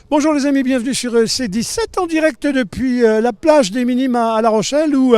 Bonjour les amis, bienvenue sur C17 en direct depuis la plage des Minimes à La Rochelle où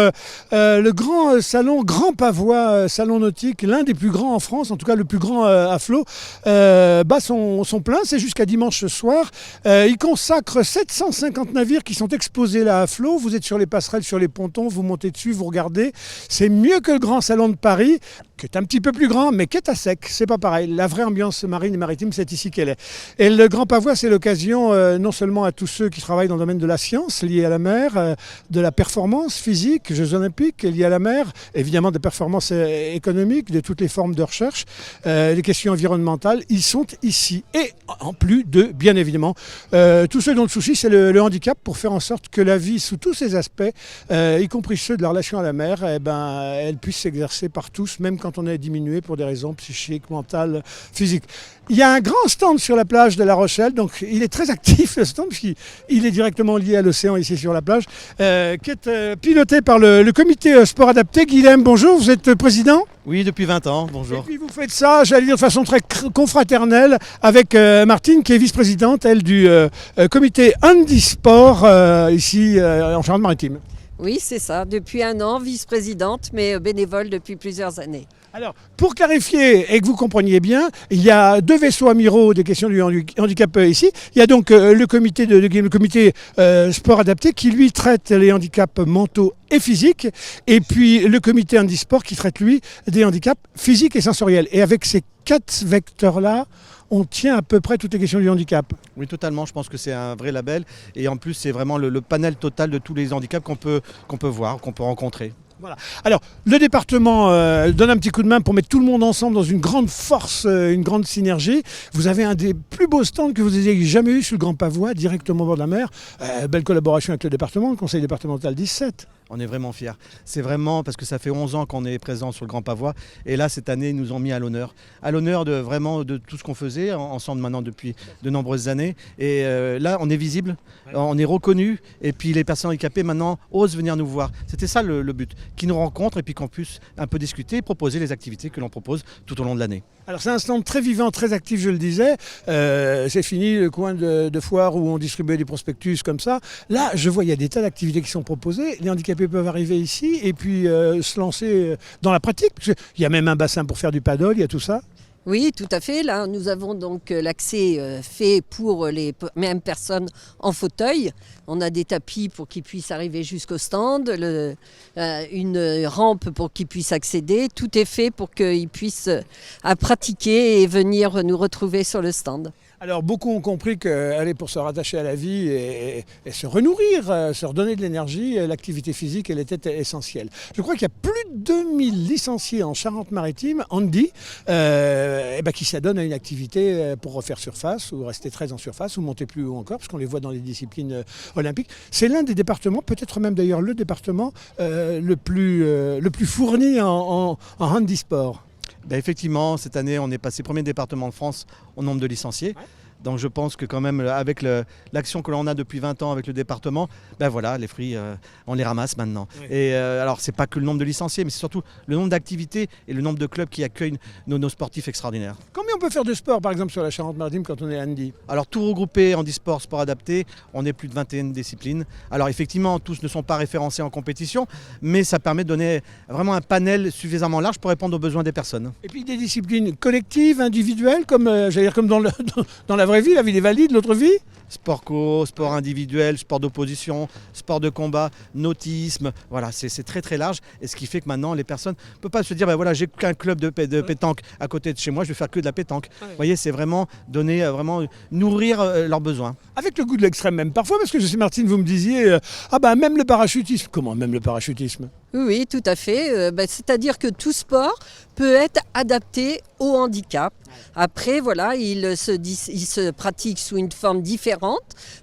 le grand salon Grand Pavois, salon nautique, l'un des plus grands en France, en tout cas le plus grand à flot, bat son plein, c'est jusqu'à dimanche soir. Il consacre 750 navires qui sont exposés là à flot. Vous êtes sur les passerelles, sur les pontons, vous montez dessus, vous regardez. C'est mieux que le grand salon de Paris, qui est un petit peu plus grand, mais qui est à sec. C'est pas pareil. La vraie ambiance marine et maritime, c'est ici qu'elle est. Et le Grand Pavois, c'est l'occasion, non seulement à tous ceux qui travaillent dans le domaine de la science liée à la mer, de la performance physique, Jeux olympiques liés à la mer, évidemment des performances économiques, de toutes les formes de recherche, les questions environnementales, ils sont ici. Et en plus de, bien évidemment, tous ceux dont le souci, c'est le handicap, pour faire en sorte que la vie, sous tous ses aspects, y compris ceux de la relation à la mer, elle puisse s'exercer par tous, même quand on est diminué pour des raisons psychiques, mentales, physiques. Il y a un grand stand sur la plage de La Rochelle, donc il est très actif le stand, puisqu'il est directement lié à l'océan ici sur la plage, qui est piloté par le comité sport adapté. Guilhem, bonjour, vous êtes président ? Oui, depuis 20 ans, bonjour. Et puis vous faites ça, j'allais dire de façon très confraternelle, avec Martine, qui est vice-présidente, elle, du comité handisport, ici en Charente-Maritime. Oui, c'est ça, depuis un an, vice-présidente, mais bénévole depuis plusieurs années. Alors, pour clarifier et que vous compreniez bien, il y a deux vaisseaux amiraux des questions du handicap ici. Il y a donc le comité sport adapté qui, lui, traite les handicaps mentaux et physiques. Et puis le comité handisport qui traite, lui, des handicaps physiques et sensoriels. Et avec ces quatre vecteurs-là, on tient à peu près toutes les questions du handicap. Oui, totalement. Je pense que c'est un vrai label. Et en plus, c'est vraiment le panel total de tous les handicaps qu'on peut voir, qu'on peut rencontrer. Voilà. Alors, le département donne un petit coup de main pour mettre tout le monde ensemble dans une grande force, une grande synergie. Vous avez un des plus beaux stands que vous ayez jamais eu sur le Grand Pavois, directement au bord de la mer. Belle collaboration avec le département, le conseil départemental 17. On est vraiment fiers. C'est vraiment parce que ça fait 11 ans qu'on est présent sur le Grand Pavois. Et là, cette année, ils nous ont mis à l'honneur. À l'honneur de vraiment de tout ce qu'on faisait ensemble maintenant depuis de nombreuses années. Et là, on est visible, on est reconnu. Et puis les personnes handicapées maintenant osent venir nous voir. C'était ça le but. Qu'ils nous rencontrent et puis qu'on puisse un peu discuter et proposer les activités que l'on propose tout au long de l'année. Alors c'est un stand très vivant, très actif, je le disais. C'est fini le coin de foire où on distribuait des prospectus comme ça. Là, je vois, il y a des tas d'activités qui sont proposées. Les handicapés peuvent arriver ici et puis se lancer dans la pratique. Il y a même un bassin pour faire du paddle, il y a tout ça. Oui, tout à fait. Là, nous avons donc l'accès fait pour les mêmes personnes en fauteuil. On a des tapis pour qu'ils puissent arriver jusqu'au stand, une rampe pour qu'ils puissent accéder. Tout est fait pour qu'ils puissent pratiquer et venir nous retrouver sur le stand. Alors beaucoup ont compris qu'aller pour se rattacher à la vie et se renourrir, se redonner de l'énergie, l'activité physique, elle était essentielle. Je crois qu'il y a plus de 2000 licenciés en Charente-Maritime, handi, qui s'adonnent à une activité pour refaire surface ou rester très en surface ou monter plus haut encore, parce qu'on les voit dans les disciplines olympiques. C'est l'un des départements, peut-être même d'ailleurs le département le plus fourni en handisport. Effectivement, cette année, on est passé premier département de France au nombre de licenciés. Ouais. Donc je pense que quand même, avec l'action que l'on a depuis 20 ans avec le département, voilà, les fruits, on les ramasse maintenant. Oui. Et alors, c'est pas que le nombre de licenciés, mais c'est surtout le nombre d'activités et le nombre de clubs qui accueillent nos sportifs extraordinaires. Combien on peut faire de sport, par exemple, sur la Charente-Maritime quand on est handi ? Alors, tout regroupé, handisport, sport adapté, on est plus de 21 disciplines. Alors, effectivement, tous ne sont pas référencés en compétition, mais ça permet de donner vraiment un panel suffisamment large pour répondre aux besoins des personnes. Et puis des disciplines collectives, individuelles, comme dans la vraie vie, la vie des valides, l'autre vie ? Sport co, sport individuel, sport d'opposition, sport de combat, nautisme, voilà, c'est très très large. Et ce qui fait que maintenant, les personnes ne peuvent pas se dire, voilà, j'ai qu'un club de pétanque à côté de chez moi, je vais faire que de la pétanque. Vous voyez, c'est vraiment donner, vraiment nourrir leurs besoins. Avec le goût de l'extrême même parfois, parce que je sais Martine, vous me disiez, même le parachutisme. Comment même le parachutisme ? Oui, tout à fait. C'est-à-dire que tout sport peut être adapté au handicap. Après, voilà, il se pratique sous une forme différente.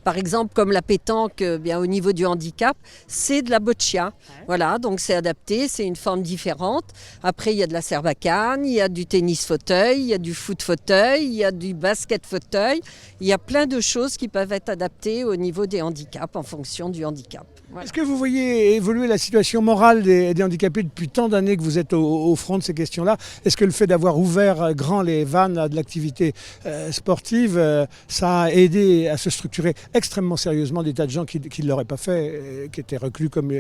Par exemple, comme la pétanque, au niveau du handicap, c'est de la boccia. Voilà, donc c'est adapté, c'est une forme différente. Après, il y a de la serbacane, il y a du tennis fauteuil, il y a du foot fauteuil, il y a du basket fauteuil. Il y a plein de choses qui peuvent être adaptées au niveau des handicaps, en fonction du handicap. Voilà. Est-ce que vous voyez évoluer la situation morale des handicapés depuis tant d'années que vous êtes au front de ces questions-là ? Est-ce que le fait d'avoir ouvert grand les vannes de l'activité sportive, ça a aidé à se structurer extrêmement sérieusement des tas de gens qui ne l'auraient pas fait, qui étaient reclus comme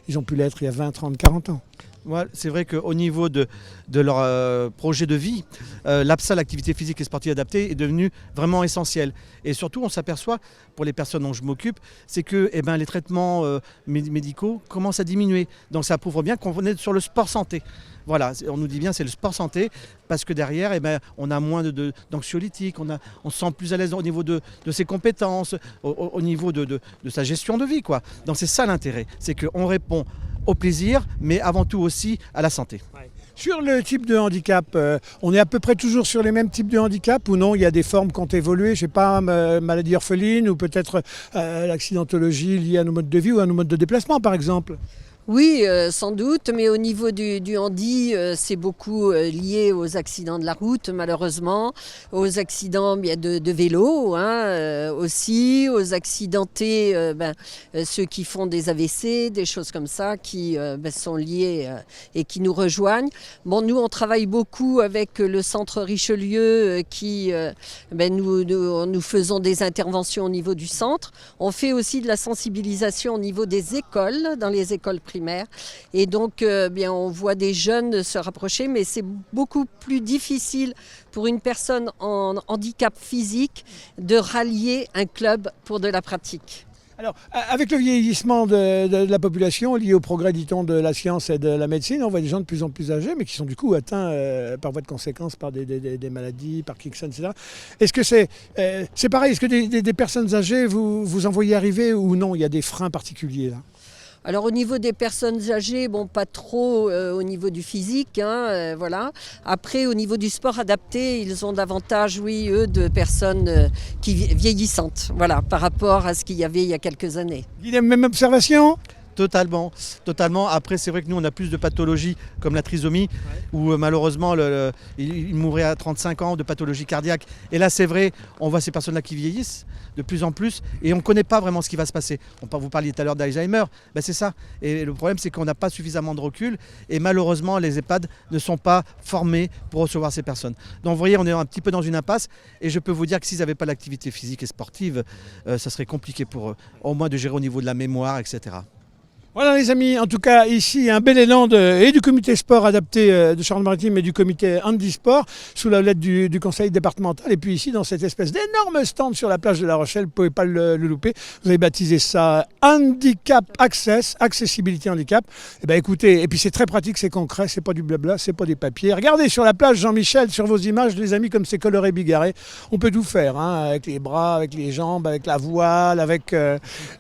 ils ont pu l'être il y a 20, 30, 40 ans. Ouais, c'est vrai qu'au niveau de leur projet de vie, l'APSA, l'activité physique et sportive adaptée, est devenue vraiment essentielle. Et surtout, on s'aperçoit, pour les personnes dont je m'occupe, c'est que les traitements médicaux commencent à diminuer. Donc ça prouve bien qu'on est sur le sport santé. Voilà, on nous dit bien c'est le sport santé, parce que derrière, on a moins d'anxiolytiques, on se sent plus à l'aise au niveau de ses compétences, au niveau de sa gestion de vie, quoi. Donc c'est ça l'intérêt, c'est qu'on répond au plaisir, mais avant tout aussi à la santé. Ouais. Sur le type de handicap, on est à peu près toujours sur les mêmes types de handicap ou non? Il y a des formes qui ont évolué, je sais pas, maladie orpheline ou peut-être l'accidentologie liée à nos modes de vie ou à nos modes de déplacement par exemple. Oui, sans doute, mais au niveau du handi, c'est beaucoup lié aux accidents de la route, malheureusement, aux accidents de vélo aussi, aux accidentés, ceux qui font des AVC, des choses comme ça, qui sont liés et qui nous rejoignent. Bon, nous, on travaille beaucoup avec le Centre Richelieu, nous faisons des interventions au niveau du centre. On fait aussi de la sensibilisation au niveau des écoles, dans les écoles primaires. Et donc, on voit des jeunes se rapprocher, mais c'est beaucoup plus difficile pour une personne en handicap physique de rallier un club pour de la pratique. Alors, avec le vieillissement de la population lié au progrès, dit-on, de la science et de la médecine, on voit des gens de plus en plus âgés, mais qui sont du coup atteints par voie de conséquence par des maladies, Parkinson, etc. Est-ce que c'est pareil? Est-ce que des personnes âgées, vous en voyez arriver ou non? Il y a des freins particuliers là? Alors au niveau des personnes âgées, pas trop au niveau du physique, voilà. Après au niveau du sport adapté, ils ont davantage, oui, eux, de personnes vieillissantes, voilà, par rapport à ce qu'il y avait il y a quelques années. Guillaume, même observation? Totalement. Après, c'est vrai que nous, on a plus de pathologies comme la trisomie, où malheureusement, il mourrait à 35 ans de pathologie cardiaque. Et là, c'est vrai, on voit ces personnes-là qui vieillissent de plus en plus et on ne connaît pas vraiment ce qui va se passer. Vous parliez tout à l'heure d'Alzheimer, c'est ça. Et le problème, c'est qu'on n'a pas suffisamment de recul et malheureusement, les EHPAD ne sont pas formés pour recevoir ces personnes. Donc, vous voyez, on est un petit peu dans une impasse et je peux vous dire que s'ils n'avaient pas l'activité physique et sportive, ça serait compliqué pour eux, au moins de gérer au niveau de la mémoire, etc. Voilà les amis, en tout cas ici un bel élan et du comité sport adapté de Charente-Maritime et du comité handisport sous la houlette du conseil départemental. Et puis ici dans cette espèce d'énorme stand sur la plage de La Rochelle, vous ne pouvez pas le louper. Vous avez baptisé ça Handicap Access, Accessibility Handicap. Et écoutez, et puis c'est très pratique, c'est concret, c'est pas du blabla, c'est pas des papiers. Regardez sur la plage Jean-Michel, sur vos images les amis, comme c'est coloré bigarré. On peut tout faire, avec les bras, avec les jambes, avec la voile, avec...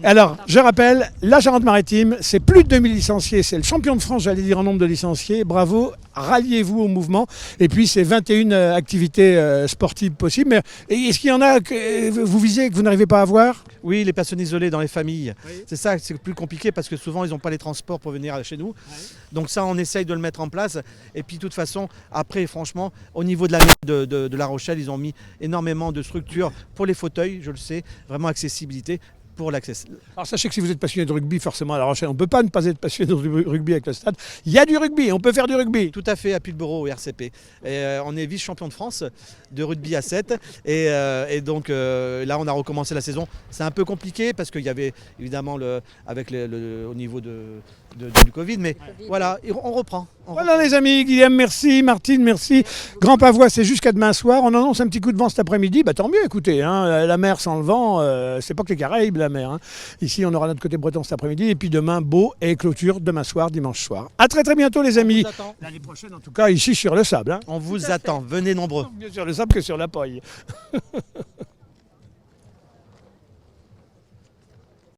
Alors, je rappelle, la Charente-Maritime, c'est plus de 2000 licenciés, c'est le champion de France, j'allais dire en nombre de licenciés. Bravo, ralliez-vous au mouvement. Et puis c'est 21 activités sportives possibles. Mais est-ce qu'il y en a que vous visez et que vous n'arrivez pas à voir? Oui, les personnes isolées dans les familles. Oui. C'est ça, c'est plus compliqué parce que souvent ils n'ont pas les transports pour venir chez nous. Oui. Donc ça, on essaye de le mettre en place. Et puis de toute façon, après, franchement, au niveau de La Rochelle, ils ont mis énormément de structures pour les fauteuils, je le sais, vraiment accessibilité. Pour l'accès. Alors sachez que si vous êtes passionné de rugby, forcément à La Rochelle, on ne peut pas ne pas être passionné de rugby avec le stade. Il y a du rugby, on peut faire du rugby. Tout à fait, à Pulboro au RCP. Et, on est vice-champion de France de rugby à 7. Et donc là, on a recommencé la saison. C'est un peu compliqué parce qu'il y avait évidemment au niveau du Covid. Mais voilà, on reprend. Voilà les amis, Guillaume, merci, Martine, merci. Grand Pavois, c'est jusqu'à demain soir. On annonce un petit coup de vent cet après-midi. Tant mieux, écoutez, la mer sans le vent, c'est pas que les Caraïbes, la mer. Ici, on aura notre côté breton cet après-midi. Et puis demain, beau et clôture demain soir, dimanche soir. À très très bientôt les amis. L'année prochaine, en tout cas, ici sur le sable. On vous attend, venez nombreux. Mieux sur le sable que sur la paille.